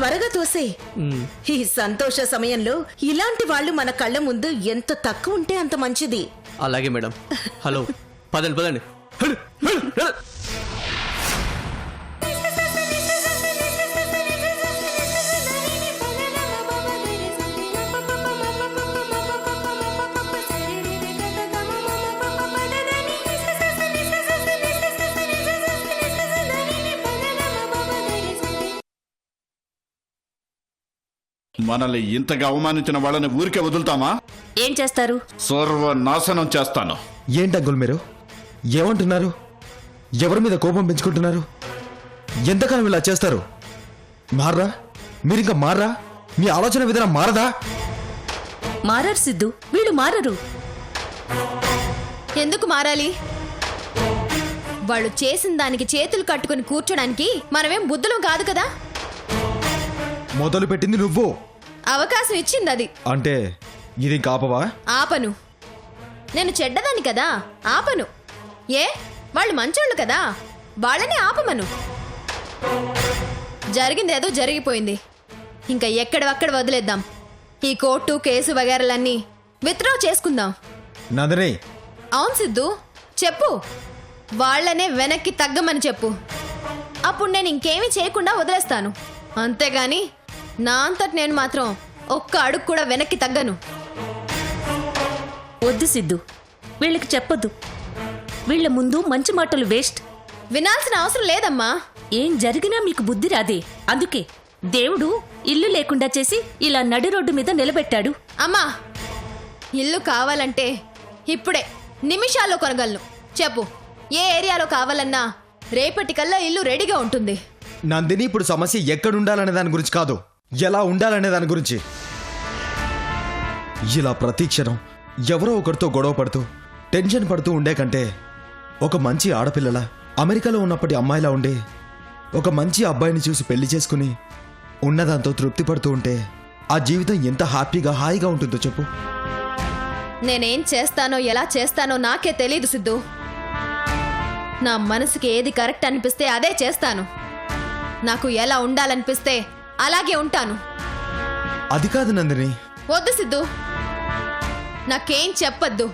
త్వరగా తోసే. ఈ సంతోష సమయంలో ఇలాంటి వాళ్ళు మన కళ్ళ ముందు ఎంత తక్కువ ఉంటే అంత మంచిది. అలాగే మేడం. హలో, పదండి పదండి. మనల్ని ఇంతగా అవమానించిన వాళ్ళని ఊరికే వదులుతామా? ఏం చేస్తారు? సర్వనాశనం చేస్తాను. ఏంటి అంకుల్ మీరు ఏమంటున్నారు? ఎవరి మీద కోపం పెంచుకుంటున్నారు? ఎంతకాలం ఇలా చేస్తారు? మారరా? మీరింకా మారరా? మీ ఆలోచన విధానం మారదా? మారరు సిద్ధు, వీళ్ళు మారరు. ఎందుకు మారాలి? వాళ్ళు చేసిన దానికి చేతులు కట్టుకుని కూర్చోడానికి మనమేం బుద్ధులం కాదు కదా. మొదలు పెట్టింది నువ్వు. అవకాశం ఇచ్చింది అది. అంటే ఇది కాపవా? ఆపను. నేను చెడ్డదాన్ని కదా, ఆపను. ఏ, వాళ్ళు మంచోళ్ళు కదా, వాళ్ళని ఆపమను. జరిగిందేదో జరిగిపోయింది, ఇంకా ఎక్కడవక్కడ వదిలేద్దాం. ఈ కోర్టు కేసు వగేరలన్నీ విత్డ్రా చేసుకుందాం. నందిని. అవును సిద్ధు, చెప్పు. వాళ్ళనే వెనక్కి తగ్గమని చెప్పు. అప్పుడు నేను ఇంకేమీ చేయకుండా వదిలేస్తాను. అంతేగాని నా అంతటి నేను మాత్రం ఒక్క అడుగు కూడా వెనక్కి తగ్గను. వద్దు సిద్ధు, వీళ్ళకి చెప్పొద్దు. వీళ్ళ ముందు మంచి మాటలు వేస్ట్. వినాల్సిన అవసరం లేదమ్మా. ఏం జరిగినా మీకు బుద్ధి రాదే. అందుకే దేవుడు ఇల్లు లేకుండా చేసి ఇలా నడి రోడ్డు మీద నిలబెట్టాడు. అమ్మా, ఇల్లు కావాలంటే ఇప్పుడే నిమిషాల్లో కొనగలను. చెప్పు, ఏ ఏరియాలో కావాలన్నా రేపటికల్లా ఇల్లు రెడీగా ఉంటుంది. నందిని, ఇప్పుడు సమస్య ఎక్కడుండాలనే దాని గురించి కాదు, ఎలా ఉండాలనే దాని గురించి. ఇలా ప్రతి క్షణం ఎవరో ఒకరితో గొడవ పడుతూ టెన్షన్ పడుతూ ఉండే కంటే ఒక మంచి ఆడపిల్లల అమెరికాలో ఉన్నప్పటి అమ్మాయిలా ఉండే ఒక మంచి అబ్బాయిని చూసి పెళ్లి చేసుకుని ఉన్నదాంతో తృప్తి పడుతూ ఉంటే ఆ జీవితం ఎంత హ్యాపీగా హాయిగా ఉంటుందో చెప్పు. నేనేం చేస్తానో ఎలా చేస్తానో నాకే తెలీదు సిద్ధు. నా మనసుకి ఏది కరెక్ట్ అనిపిస్తే అదే చేస్తాను. నాకు ఎలా ఉండాలనిపిస్తే అలాగే ఉంటాను. అది కాదు నందిని. వద్దు సిద్ధు, నాకేం చెప్పొద్దు.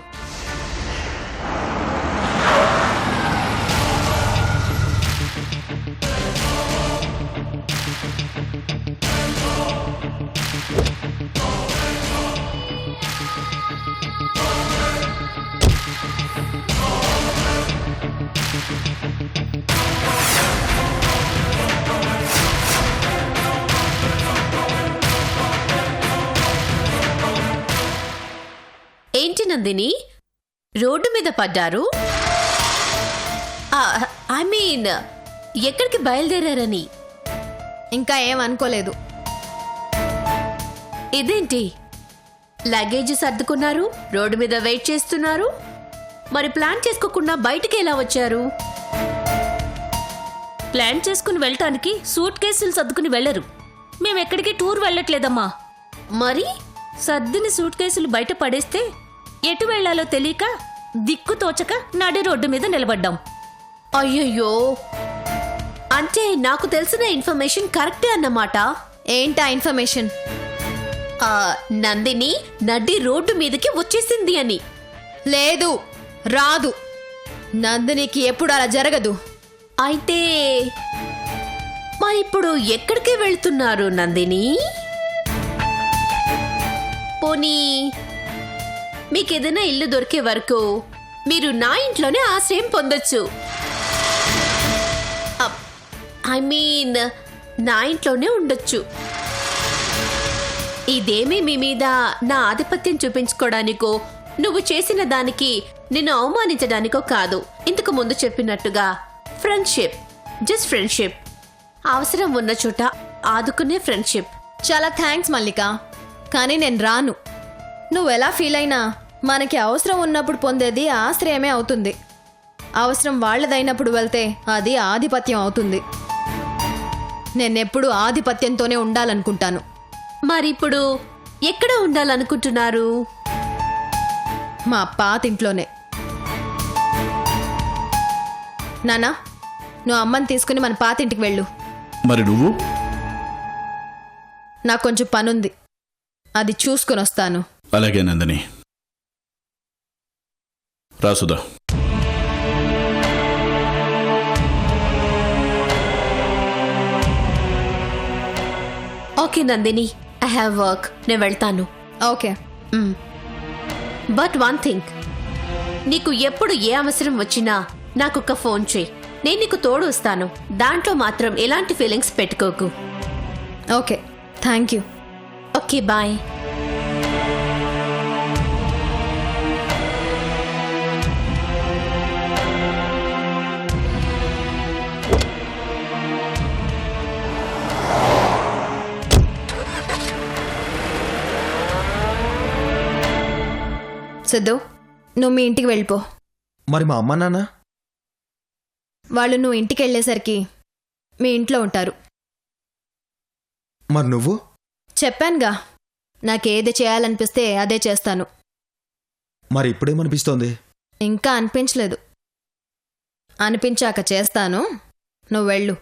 ఏంటి నందిని, రోడ్డు మీద పడ్డారు? ఐ మీన్, ఎక్కడికి బయలుదేరారని. ఇంకా ఏం అనుకోలేదు. ఇదేంటి, లగేజ్ సర్దుకున్నారు, రోడ్డు మీద వెయిట్ చేస్తున్నారు. మరి ప్లాన్ చేసుకోకుండా బయటికి ఎలా వచ్చారు? ప్లాన్ చేసుకుని వెళ్ళటానికి సూట్ కేసులు సర్దుకుని వెళ్ళరు. మేమెక్కడికి టూర్ వెళ్ళట్లేదమ్మా. మరి సర్దిని సూట్ కేసులు బయట పడేస్తే ఎటు వెళ్లాలో తెలియక దిక్కు తోచక నడి రోడ్డు మీద నిలబడ్డాం. అయ్యయ్యో, అంటే నాకు తెలిసిన ఇన్ఫర్మేషన్ కరెక్టే అన్నమాట. ఏంటా ఇన్ఫర్మేషన్? నందిని నడి రోడ్డు మీదకి వచ్చేసింది అని. లేదు, రాదు. నందినికి ఎప్పుడు అలా జరగదు. అయితే మరిప్పుడు ఎక్కడికి వెళ్తున్నారు నందిని? పోనీ మీకేదైనా ఇల్లు దొరికే వరకు మీరు నా ఇంట్లోనే ఆశ్రయం పొందొచ్చు. ఐ మీన్, నా ఇంట్లోనే ఉండొచ్చు. ఇదేమీ మీ మీద నా ఆధిపత్యం చూపించుకోవడానికో నువ్వు చేసిన దానికి నిన్ను అవమానించడానికో కాదు. ఇంతకు ముందు చెప్పినట్టుగా ఫ్రెండ్షిప్, జస్ట్ ఫ్రెండ్షిప్. అవసరం ఉన్న చోట ఆదుకునే ఫ్రెండ్షిప్. చాలా థ్యాంక్స్ మల్లిక, కానీ నేను రాను. నువ్వెలా ఫీల్ అయినా మనకి అవసరం ఉన్నప్పుడు పొందేది ఆశ్రయమే అవుతుంది. అవసరం వాళ్ళదైనప్పుడు వెళ్తే అది ఆధిపత్యం అవుతుంది. నేనెప్పుడు ఆధిపత్యంతోనే ఉండాలనుకుంటాను. మరిప్పుడు ఎక్కడ ఉండాలనుకుంటున్నారు? మా పాతింట్లోనే. నానా, నువ్వు అమ్మని తీసుకుని మన పాతింటికి వెళ్ళు. మరి నువ్వు? నాకు కొంచెం పనుంది, అది చూసుకొని వస్తాను. అలాగే నందిని. రాసుదా. Okay Nandini, I have work, నేను వెళ్తాను. ఓకే. బట్ వన్ థింగ్, నీకు ఎప్పుడు ఏ అవసరం వచ్చినా నాకొక ఫోన్ చేయి, నేను నీకు తోడు వస్తాను. దాంట్లో మాత్రం ఎలాంటి ఫీలింగ్స్ పెట్టుకోకు. Okay, thank you. Okay, bye. Siddhu, నువ్వు మీ ఇంటికి వెళ్ళిపో. మరి మా అమ్మ నాన్న? వాళ్ళు నువ్వు ఇంటికి వెళ్ళేసరికి మీ ఇంట్లో ఉంటారు. మరి నువ్వు? చెప్పానుగా, నాకేది చేయాలనిపిస్తే అదే చేస్తాను. మరి ఇప్పుడేమనిపిస్తోంది? ఇంకా అనిపించలేదు. అనిపించాక చేస్తాను, నువ్వు వెళ్ళు.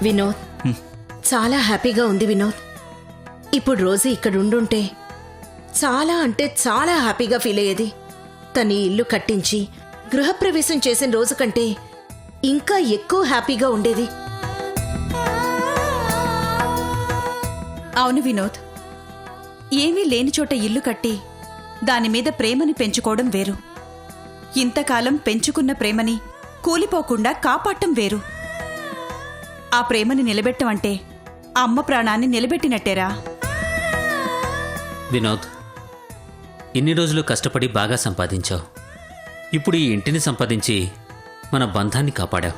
వినోద్, చాలా హ్యాపీగా ఉంది వినోద్. ఇప్పుడు రోజు ఇక్కడ ఉండుంటే చాలా అంటే చాలా హ్యాపీగా ఫీల్ అయ్యేది. తన ఇల్లు కట్టించి గృహప్రవేశం చేసిన రోజు కంటే ఇంకా ఎక్కువ హ్యాపీగా ఉండేది. అవును వినోద్, ఏమీ లేని చోట ఇల్లు కట్టి దానిమీద ప్రేమని పెంచుకోవడం వేరు. ఇంతకాలం పెంచుకున్న ప్రేమని కూలిపోకుండా కాపాడటం వేరు. ఆ ప్రేమని నిలబెట్టమంటే అమ్మ ప్రాణాన్ని నిలబెట్టినట్టేరా. వినోద్, ఇన్ని రోజులు కష్టపడి బాగా సంపాదించావు. ఇప్పుడు ఈ ఇంటిని సంపాదించి మన బంధాన్ని కాపాడావు.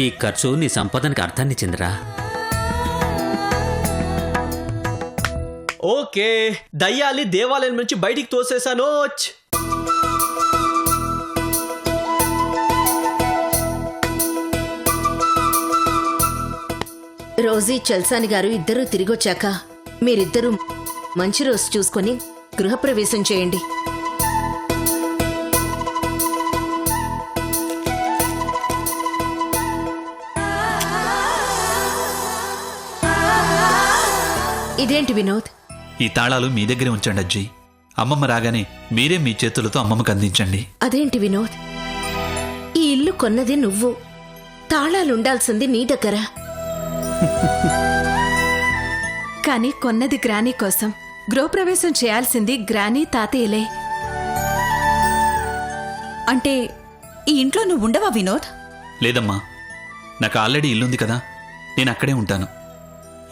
ఈ ఖర్చు నీ సంపాదనకి అర్థాన్ని చెందిరా. ఓకే, దయ్యాల్ని దేవాలయం నుంచి బయటికి తోసేశాను. రోజీ, చల్సాని గారు ఇద్దరూ తిరిగొచ్చాక మీరిద్దరూ మంచి రోజు చూసుకొని గృహప్రవేశం చేయండి. ఇదేంటి వినోద్? ఈ తాళాలు మీ దగ్గరే ఉంచండి అజ్జీ. అమ్మమ్మ రాగానే మీరే మీ చేతులతో అమ్మమ్మకు అందించండి. అదేంటి వినోద్? ఈ ఇల్లు కొన్నది నువ్వు, తాళాలుండాల్సింది నీ దగ్గర. కానీ కొన్నది గ్రానీ కోసం, గృహప్రవేశం చేయాల్సింది గ్రానీ తాతయ్యలే. అంటే ఈ ఇంట్లో నువ్వు ఉండవా వినోద్? లేదమ్మా, నాకు ఆల్రెడీ ఇల్లుంది కదా, నేను అక్కడే ఉంటాను.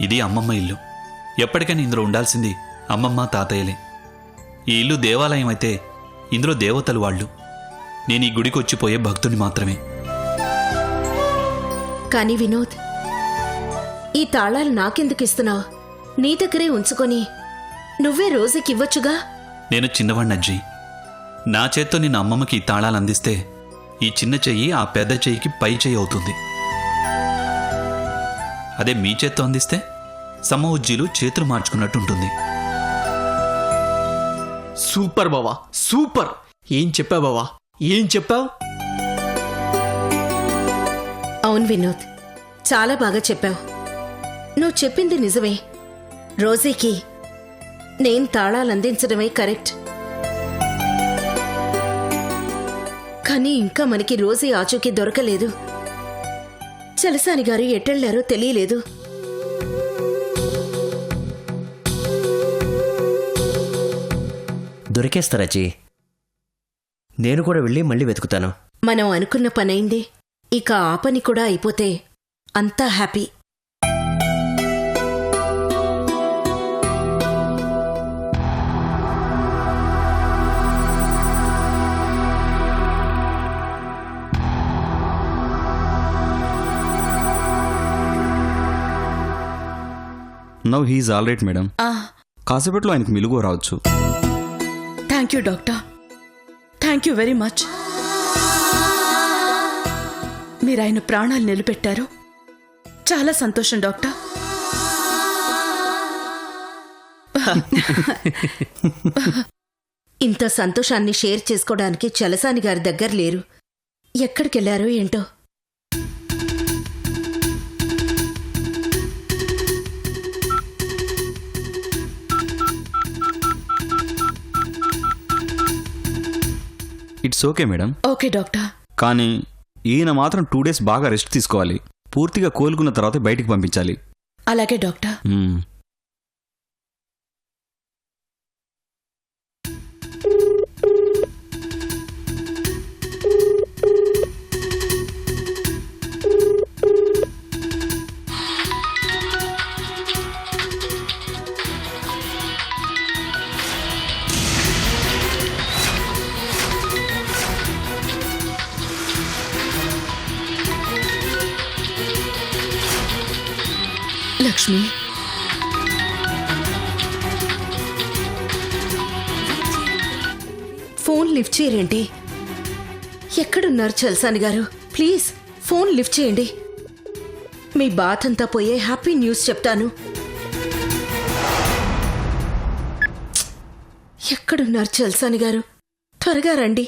ఇది అమ్మమ్మ ఇల్లు. ఎప్పటికైనా ఇందులో ఉండాల్సింది అమ్మమ్మ తాతయ్యలే. ఈ ఇల్లు దేవాలయం అయితే ఇందులో దేవతలు వాళ్ళు. నేను ఈ గుడికి వచ్చిపోయే భక్తుని మాత్రమే. కానీ వినోద్, ఈ తాళాలు నాకెందుకు ఇస్తున్నావు? నీ దగ్గరే ఉంచుకొని నువ్వే రోజుకివ్వచ్చుగా. నేను చిన్నవాణ్ణి అజ్జీ. నా చేత్తో నేను అమ్మమ్మకి ఈ తాళాలు అందిస్తే ఈ చిన్న చెయ్యి ఆ పెద్ద చెయ్యికి పై చెయ్యి అవుతుంది. అదే మీ చేత్తో అందిస్తే సమ ఉజ్జీలు చేతులు మార్చుకున్నట్టు ఉంటుంది. సూపర్ బావా, సూపర్. ఏం చెప్పావు బావా, ఏం చెప్పావు? అవును వినోద్, చాలా బాగా చెప్పావు. నువ్వు చెప్పింది నిజమే. రోజీకి నేను తాళాలందించడమే కరెక్ట్. కానీ ఇంకా మనకి రోజీ ఆచూకీ దొరకలేదు. చలసాని గారు ఎటెళ్లారో తెలియలేదు. దొరికేస్తారచ్చి. నేను కూడా వెళ్ళి మళ్ళీ వెతుకుతాను. మనం అనుకున్న పనైంది. ఇక ఆ పని కూడా అయిపోతే అంతా happy. Now he's all right madam. కాసేపట్లో ఆయనకు మెలుగు రావచ్చు. Thank you doctor, thank you very much. మీరు ఆయన ప్రాణాలు నిలబెట్టారు. చాలా సంతోషం డాక్టర్. ఇంత సంతోషాన్ని షేర్ చేసుకోవడానికి చలసాని గారి దగ్గర లేరు. ఎక్కడికెళ్లారో ఏంటో. It's okay madam. Okay doctor. కానీ ఈయన మాత్రం 2 days బాగా రెస్ట్ తీసుకోవాలి. పూర్తిగా కోలుకున్న తర్వాత బయటికి పంపించాలి. అలాగే డాక్టర్. లక్ష్మి, ఫోన్ లిఫ్ట్ చేయరేంటి? ఎక్కడున్నారు చల్సాని గారు? ప్లీజ్ ఫోన్ లిఫ్ట్ చేయండి. మీ బాధ అంతా పోయే హ్యాపీ న్యూస్ చెప్తాను. ఎక్కడున్నారు చల్సాని గారు? త్వరగా రండి.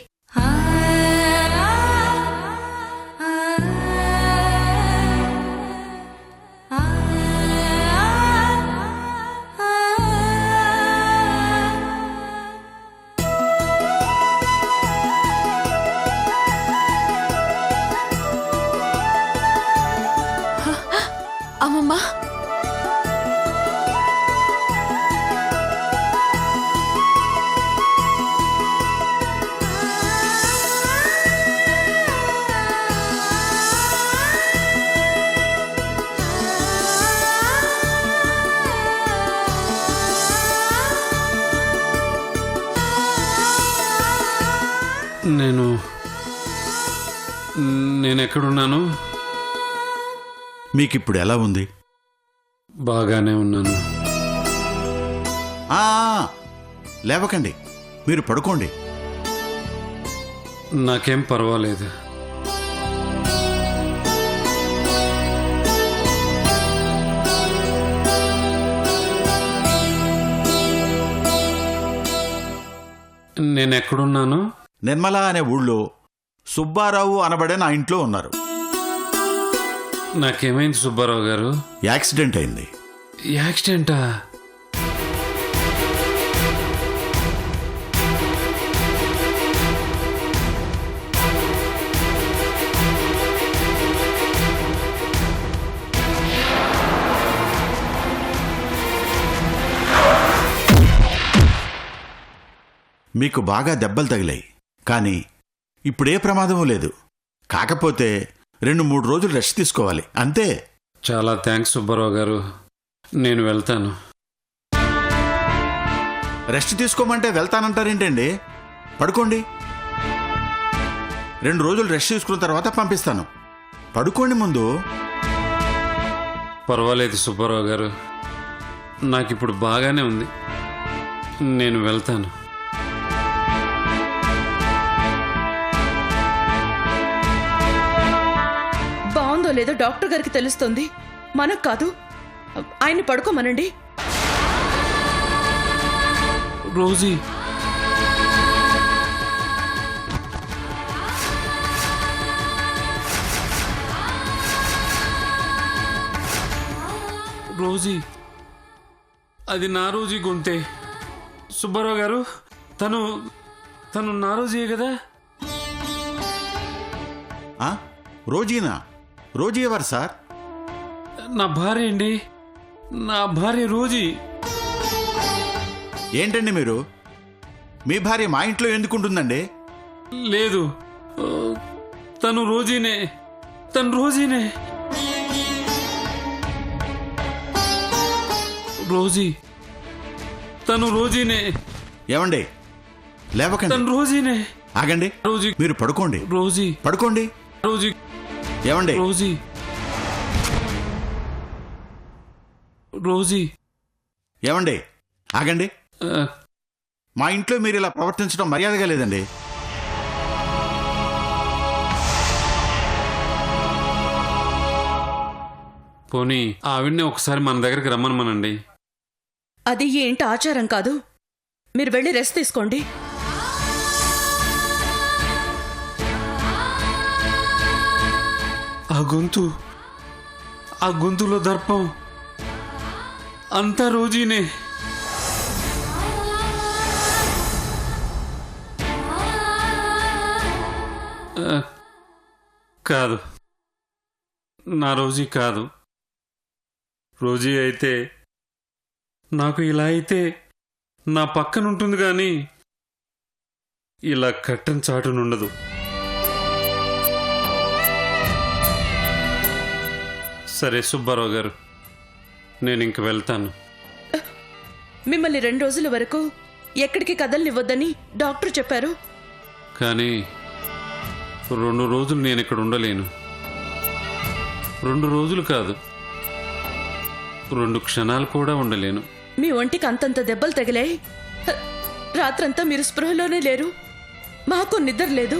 అమ్మమ్మా, నేను ఎక్కడున్నాను? మీకిప్పుడు ఎలా ఉంది? బాగానే ఉన్నాను. లేవకండి, మీరు పడుకోండి. నాకేం పర్వాలేదు. నేనెక్కడున్నాను? నిర్మల అనే ఊళ్ళో సుబ్బారావు అనబడే నా ఇంట్లో ఉన్నారు. నాకేమైంది సుబ్బారావు గారు? యాక్సిడెంట్ అయింది. యాక్సిడెంటా? మీకు బాగా దెబ్బలు తగిలాయి, కానీ ఇప్పుడే ప్రమాదమూ లేదు. కాకపోతే 2-3 రోజులు రెస్ట్ తీసుకోవాలి, అంతే. చాలా థ్యాంక్స్ సుబ్బారావు గారు, నేను వెళ్తాను. రెస్ట్ తీసుకోమంటే వెళ్తానంటారేంటండి? పడుకోండి. 2 రోజులు రెస్ట్ తీసుకున్న తర్వాత పంపిస్తాను. పడుకోండి ముందు. పర్వాలేదు సుబ్బారావు గారు, నాకిప్పుడు బాగానే ఉంది. నేను వెళ్తాను. బాగుందో లేదో డాక్టర్ గారికి తెలుస్తుంది, మనకు కాదు. ఆయన్ని పడుకోమనండి. రోజీ, రోజీ, అది నా రోజీ గొంతే. సుబ్బారావు గారు, తను నా రోజీయే కదా? రోజీనా? రోజీ ఎవరు సార్? నా భార్య అండి, నా భార్య రోజీ. ఏంటండి మీరు? మీ భార్య మా ఇంట్లో ఎందుకుంటుందండి? లేదు, తను రోజీనే, తను రోజీనే. రోజీ, తను రోజీనే. ఏమండి, లేవకండి. తను రోజీనే. ఆగండి. రోజీ, మీరు పడుకోండి. రోజీ, పడుకోండి. రోజీ. ఏమండి? Rosie, Rosie. ఏమండి, ఆగండి. మా ఇంట్లో మీరు ఇలా ప్రవర్తించడం మర్యాదగా లేదండి. పోనీ ఆవిడ్ని ఒకసారి మన దగ్గరికి రమ్మనమనండి. అది ఈ ఇంటి ఆచారం కాదు. మీరు వెళ్ళి రెస్ట్ తీసుకోండి. ఆ గొంతులో దర్పం అంతా రోజీనే. కాదు, నా రోజీ కాదు. రోజీ అయితే నాకు ఇలా అయితే నా పక్కన ఉంటుంది కానీ ఇలా కట్టం చాటునుండదు. సరే సుబ్బారావు గారు, నేను ఇంక వెళ్తాను. మిమ్మల్ని 2 రోజుల వరకు ఎక్కడికి కదలనివ్వద్దని డాక్టర్ చెప్పారు. కానీ 2 రోజులు నేను ఇక్కడ ఉండలేను. 2 రోజులు కాదు, 2 క్షణాలు కూడా ఉండలేను. మీ ఒంటికి అంతంత దెబ్బలు తగిలాయి. రాత్రంతా మీరు స్పృహలోనే లేరు. మాకు నిద్ర లేదు.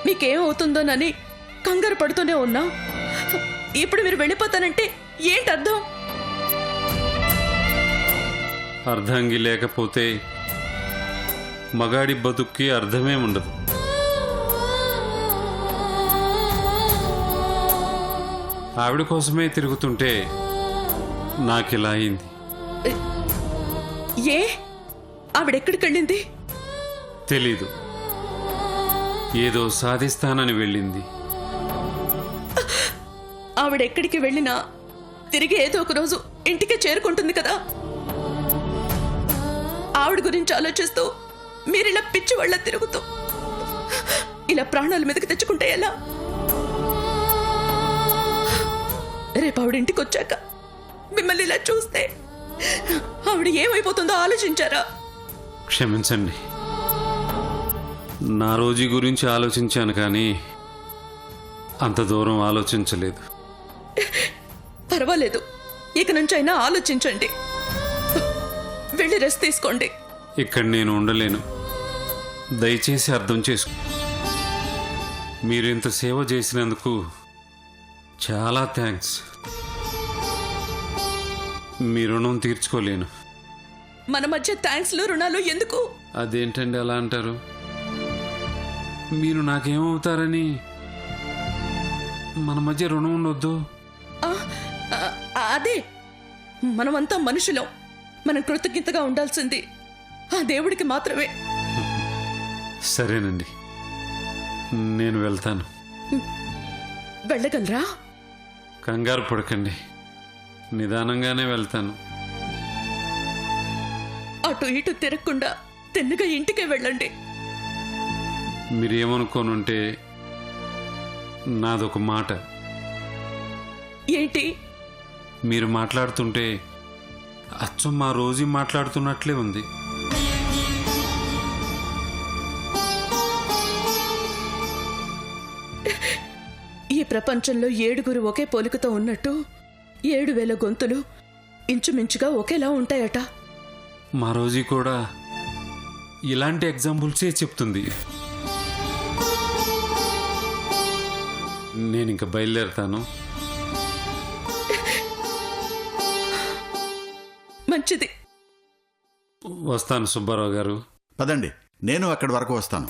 మీకేమవుతుందోనని కంగారు పడుతూనే ఉన్నా. ఇప్పుడు మీరు వెళ్ళిపోతానంటే ఏంటి అర్థం? అర్ధంగి లేకపోతే మగాడి బతుక్కి అర్థమే ఉండదు. ఆవిడ కోసమే తిరుగుతుంటే నాకిలా అయింది. ఏ ఆవిడెక్కడికి వెళ్ళింది? తెలీదు, ఏదో సాధిస్తానని వెళ్ళింది. ఆవిడెక్కడికి వెళ్ళినా తిరిగి ఏదో ఒక రోజు ఇంటికే చేరుకుంటుంది కదా. ఆవిడ గురించి ఆలోచిస్తూ మీరిలా పిచ్చి వాళ్ళ తిరుగుతూ ఇలా ప్రాణాల మీదకి తెచ్చుకుంటే ఎలా? రేపు ఆవిడ ఇంటికి వచ్చాక మిమ్మల్ని ఇలా చూస్తే ఆవిడ ఏమైపోతుందో ఆలోచించారా? క్షమించండి, నా రోజీ గురించి ఆలోచించాను కానీ అంత దూరం ఆలోచించలేదు. పర్వాలేదు, ఇక నుంచి అయినా ఆలోచించండి. వెళ్ళి రెస్ట్ తీసుకోండి. ఇక్కడ నేను ఉండలేను. దయచేసి అర్థం చేసుకో. మీరు ఇంత సేవ చేసినందుకు చాలా థ్యాంక్స్. మీ రుణం తీర్చుకోలేను. మన మధ్య థ్యాంక్స్లు రుణాలు ఎందుకు? అదేంటండి అలా అంటారు? మీరు నాకేమవుతారని మన మధ్య రుణం ఉండొద్దు. అదే, మనమంతా మనుషులం. మనం కృతజ్ఞతగా ఉండాల్సింది ఆ దేవుడికి మాత్రమే. సరేనండి, నేను వెళ్తాను. వెళ్ళగలరా? కంగారు పడకండి, నిదానంగానే వెళ్తాను. అటు ఇటు తిరగకుండా తిన్నగా ఇంటికే వెళ్ళండి. మీరేమనుకోనుంటే నాదొక మాట. ఏంటి? మీరు మాట్లాడుతుంటే అచ్చం మా రోజీ మాట్లాడుతున్నట్లే ఉంది. ఈ ప్రపంచంలో 7 ఒకే పోలికతో ఉన్నట్టు 7,000 గొంతులు ఇంచుమించుగా ఒకేలా ఉంటాయట. మా రోజీ కూడా ఇలాంటి ఎగ్జాంపుల్సే చెప్తుంది. నేను ఇంక బయలుదేరుతాను. మంచిది, వస్తాను సుబ్బారావు గారు. పదండి, నేను అక్కడి వరకు వస్తాను.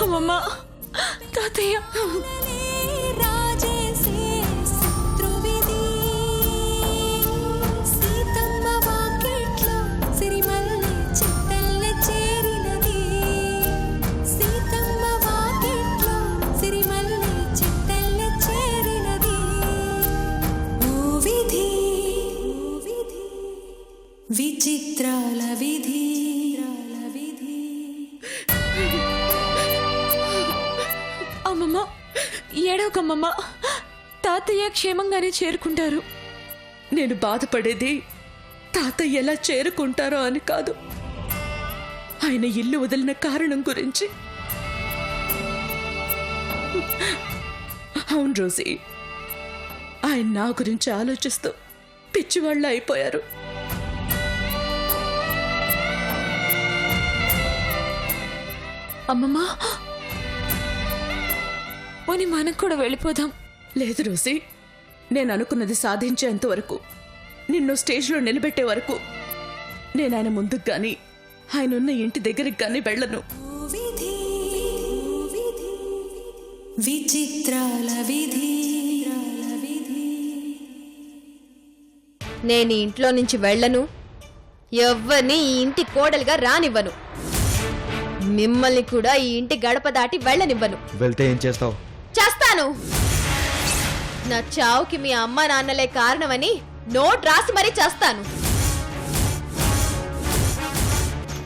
అమ్మమ్మ, తాతయ్య, విచిత్రాల విధి ఏడవకమ్మమ్మ, తాతయ్య క్షేమంగానే చేరుకుంటారు. నేను బాధపడేది తాతయ్య ఎలా చేరుకుంటారో అని కాదు, ఆయన ఇల్లు వదిలిన కారణం గురించి. అవును రోజీ, ఆయన నా గురించి ఆలోచిస్తూ పిచ్చివాళ్ళు అయిపోయారు. అమ్మమ్మా, పోనీ మనకు కూడా వెళ్ళిపోదాం. లేదు రోజీ, నేను అనుకున్నది సాధించేంత వరకు, నిన్ను స్టేజ్లో నిలబెట్టే వరకు నేను ఆయన ముందుకు గాని ఆయన ఉన్న ఇంటి దగ్గరికి గాని వెళ్ళను. విచిత్రాల విధి. నేను ఈ ఇంట్లో నుంచి వెళ్ళను, ఎవ్వరిని ఈ ఇంటి కోడలుగా రానివ్వను, మిమ్మల్ని కూడా ఈ ఇంటి గడప దాటి వెళ్ళనివ్వను. వెళ్తే ఏం చేస్తావు? చేస్తాను. నా చావుకి మీ అమ్మ నాన్నలే కారణమని నోట్ రాసి మరీ చేస్తాను.